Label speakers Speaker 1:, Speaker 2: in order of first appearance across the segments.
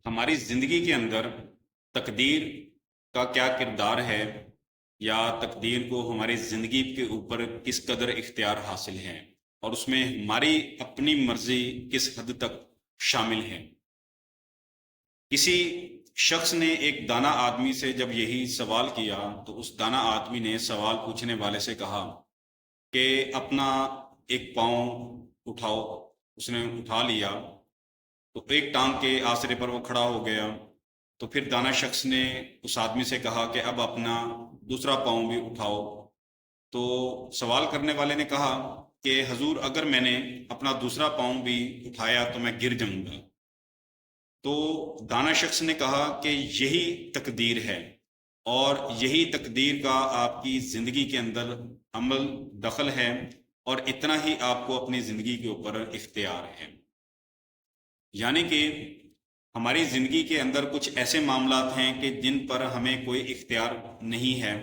Speaker 1: ہماری زندگی کے اندر تقدیر کا کیا کردار ہے، یا تقدیر کو ہماری زندگی کے اوپر کس قدر اختیار حاصل ہے، اور اس میں ہماری اپنی مرضی کس حد تک شامل ہے۔ کسی شخص نے ایک دانا آدمی سے جب یہی سوال کیا تو اس دانا آدمی نے سوال پوچھنے والے سے کہا کہ اپنا ایک پاؤں اٹھاؤ۔ اس نے اٹھا لیا تو ایک ٹانگ کے آسرے پر وہ کھڑا ہو گیا۔ تو پھر دانا شخص نے اس آدمی سے کہا کہ اب اپنا دوسرا پاؤں بھی اٹھاؤ۔ تو سوال کرنے والے نے کہا کہ حضور، اگر میں نے اپنا دوسرا پاؤں بھی اٹھایا تو میں گر جاؤں گا۔ تو دانا شخص نے کہا کہ یہی تقدیر ہے، اور یہی تقدیر کا آپ کی زندگی کے اندر عمل دخل ہے، اور اتنا ہی آپ کو اپنی زندگی کے اوپر اختیار ہے۔ یعنی کہ ہماری زندگی کے اندر کچھ ایسے معاملات ہیں کہ جن پر ہمیں کوئی اختیار نہیں ہے،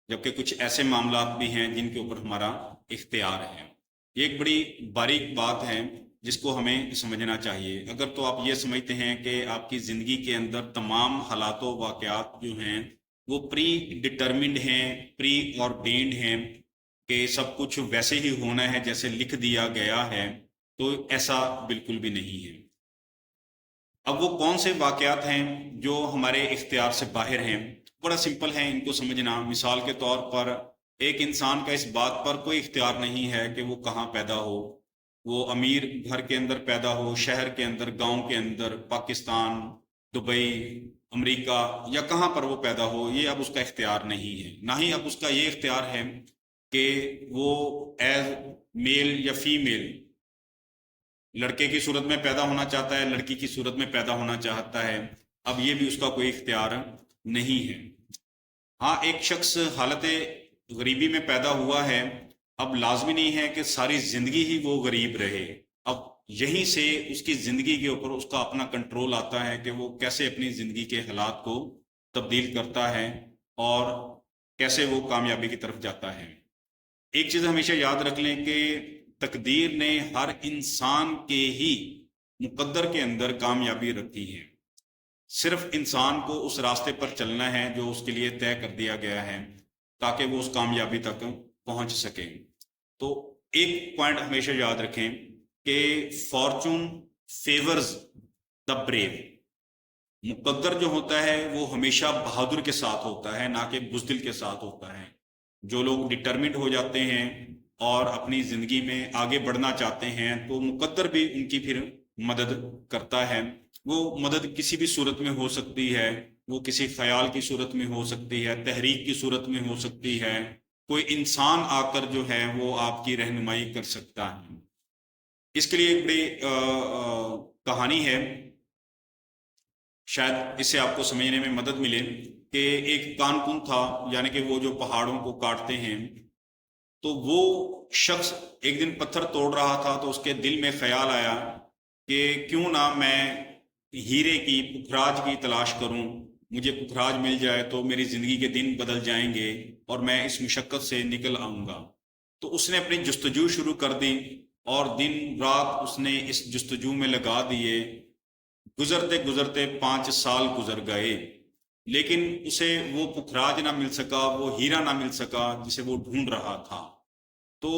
Speaker 1: جبکہ کچھ ایسے معاملات بھی ہیں جن کے اوپر ہمارا اختیار ہے۔ یہ ایک بڑی باریک بات ہے جس کو ہمیں سمجھنا چاہیے۔ اگر تو آپ یہ سمجھتے ہیں کہ آپ کی زندگی کے اندر تمام حالات و واقعات جو ہیں وہ پری ڈٹرمنڈ ہیں، پری اورڈینڈ ہیں، کہ سب کچھ ویسے ہی ہونا ہے جیسے لکھ دیا گیا ہے، تو ایسا بالکل بھی نہیں ہے۔ اب وہ کون سے واقعات ہیں جو ہمارے اختیار سے باہر ہیں؟ بڑا سمپل ہے ان کو سمجھنا۔ مثال کے طور پر ایک انسان کا اس بات پر کوئی اختیار نہیں ہے کہ وہ کہاں پیدا ہو، وہ امیر گھر کے اندر پیدا ہو، شہر کے اندر، گاؤں کے اندر، پاکستان، دبئی، امریکہ، یا کہاں پر وہ پیدا ہو، یہ اب اس کا اختیار نہیں ہے۔ نہ ہی اب اس کا یہ اختیار ہے کہ وہ ایز میل یا فیمیل لڑکے کی صورت میں پیدا ہونا چاہتا ہے، لڑکی کی صورت میں پیدا ہونا چاہتا ہے، اب یہ بھی اس کا کوئی اختیار نہیں ہے۔ ہاں، ایک شخص حالت غریبی میں پیدا ہوا ہے، اب لازمی نہیں ہے کہ ساری زندگی ہی وہ غریب رہے۔ اب یہیں سے اس کی زندگی کے اوپر اس کا اپنا کنٹرول آتا ہے کہ وہ کیسے اپنی زندگی کے حالات کو تبدیل کرتا ہے اور کیسے وہ کامیابی کی طرف جاتا ہے۔ ایک چیز ہمیشہ یاد رکھ لیں کہ تقدیر نے ہر انسان کے ہی مقدر کے اندر کامیابی رکھی ہے۔ صرف انسان کو اس راستے پر چلنا ہے جو اس کے لیے طے کر دیا گیا ہے، تاکہ وہ اس کامیابی تک پہنچ سکے۔ تو ایک پوائنٹ ہمیشہ یاد رکھیں کہ فارچون فیورز دا بریو۔ مقدر جو ہوتا ہے وہ ہمیشہ بہادر کے ساتھ ہوتا ہے، نہ کہ بزدل کے ساتھ ہوتا ہے۔ جو لوگ ڈٹرمنٹ ہو جاتے ہیں اور اپنی زندگی میں آگے بڑھنا چاہتے ہیں تو مقدر بھی ان کی پھر مدد کرتا ہے۔ وہ مدد کسی بھی صورت میں ہو سکتی ہے، وہ کسی خیال کی صورت میں ہو سکتی ہے، تحریک کی صورت میں ہو سکتی ہے، کوئی انسان آ کر جو ہے وہ آپ کی رہنمائی کر سکتا ہے۔ اس کے لیے ایک بڑی کہانی ہے، شاید اس سے آپ کو سمجھنے میں مدد ملے، کہ ایک کانکن تھا، یعنی کہ وہ جو پہاڑوں کو کاٹتے ہیں۔ تو وہ شخص ایک دن پتھر توڑ رہا تھا تو اس کے دل میں خیال آیا کہ کیوں نہ میں ہیرے کی، پکھراج کی تلاش کروں، مجھے پکھراج مل جائے تو میری زندگی کے دن بدل جائیں گے اور میں اس مشقت سے نکل آؤں گا۔ تو اس نے اپنی جستجو شروع کر دی، اور دن رات اس نے اس جستجو میں لگا دیے۔ گزرتے گزرتے 5 سال گزر گئے، لیکن اسے وہ پکھراج نہ مل سکا، وہ ہیرا نہ مل سکا جسے وہ ڈھونڈ رہا تھا۔ تو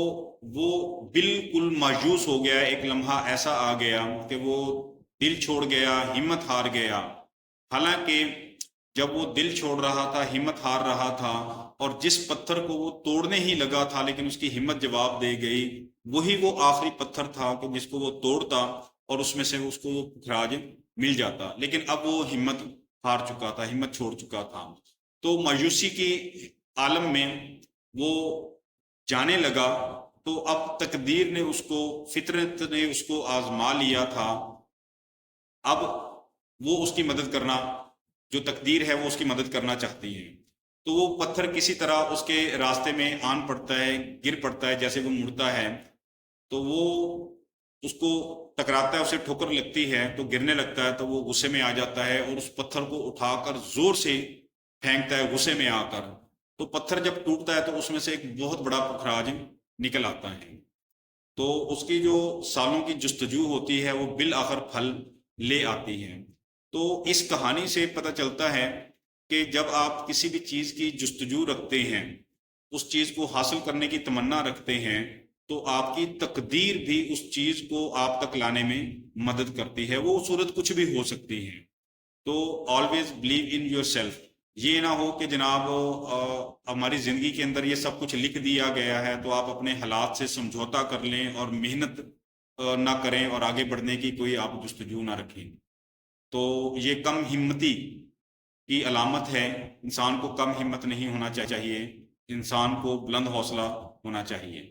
Speaker 1: وہ بالکل مایوس ہو گیا۔ ایک لمحہ ایسا آ گیا کہ وہ دل چھوڑ گیا، ہمت ہار گیا۔ حالانکہ جب وہ دل چھوڑ رہا تھا، ہمت ہار رہا تھا، اور جس پتھر کو وہ توڑنے ہی لگا تھا لیکن اس کی ہمت جواب دے گئی، وہی وہ آخری پتھر تھا کہ جس کو وہ توڑتا اور اس میں سے اس کو وہ پکھراج مل جاتا، لیکن اب وہ ہمت ہار چکا تھا، ہمت چھوڑ چکا تھا۔ تو مایوسی کی عالم میں وہ جانے لگا۔ تو اب تقدیر نے اس کو، فطرت نے اس کو آزما لیا تھا۔ اب وہ اس کی مدد کرنا، جو تقدیر ہے وہ اس کی مدد کرنا چاہتی ہے۔ تو وہ پتھر کسی طرح اس کے راستے میں آن پڑتا ہے، گر پڑتا ہے، جیسے وہ مڑتا ہے تو وہ اس کو ٹکراتا ہے، اسے ٹھوکر لگتی ہے تو گرنے لگتا ہے، تو وہ غصے میں آ جاتا ہے اور اس پتھر کو اٹھا کر زور سے پھینکتا ہے غصے میں آ کر۔ تو پتھر جب ٹوٹتا ہے تو اس میں سے ایک بہت بڑا پکھراج نکل آتا ہے۔ تو اس کی جو سالوں کی جستجو ہوتی ہے وہ بالآخر پھل لے آتی ہے۔ تو اس کہانی سے پتہ چلتا ہے کہ جب آپ کسی بھی چیز کی جستجو رکھتے ہیں، اس چیز کو حاصل کرنے کی تمنا رکھتے ہیں، تو آپ کی تقدیر بھی اس چیز کو آپ تک لانے میں مدد کرتی ہے، وہ صورت کچھ بھی ہو سکتی ہے۔ تو always believe in your self, یہ نہ ہو کہ جناب ہماری زندگی کے اندر یہ سب کچھ لکھ دیا گیا ہے تو آپ اپنے حالات سے سمجھوتا کر لیں اور محنت نہ کریں اور آگے بڑھنے کی کوئی آپ جستجو نہ رکھیں، تو یہ کم ہمتی کی علامت ہے۔ انسان کو کم ہمت نہیں ہونا چاہیے، انسان کو بلند حوصلہ ہونا چاہیے۔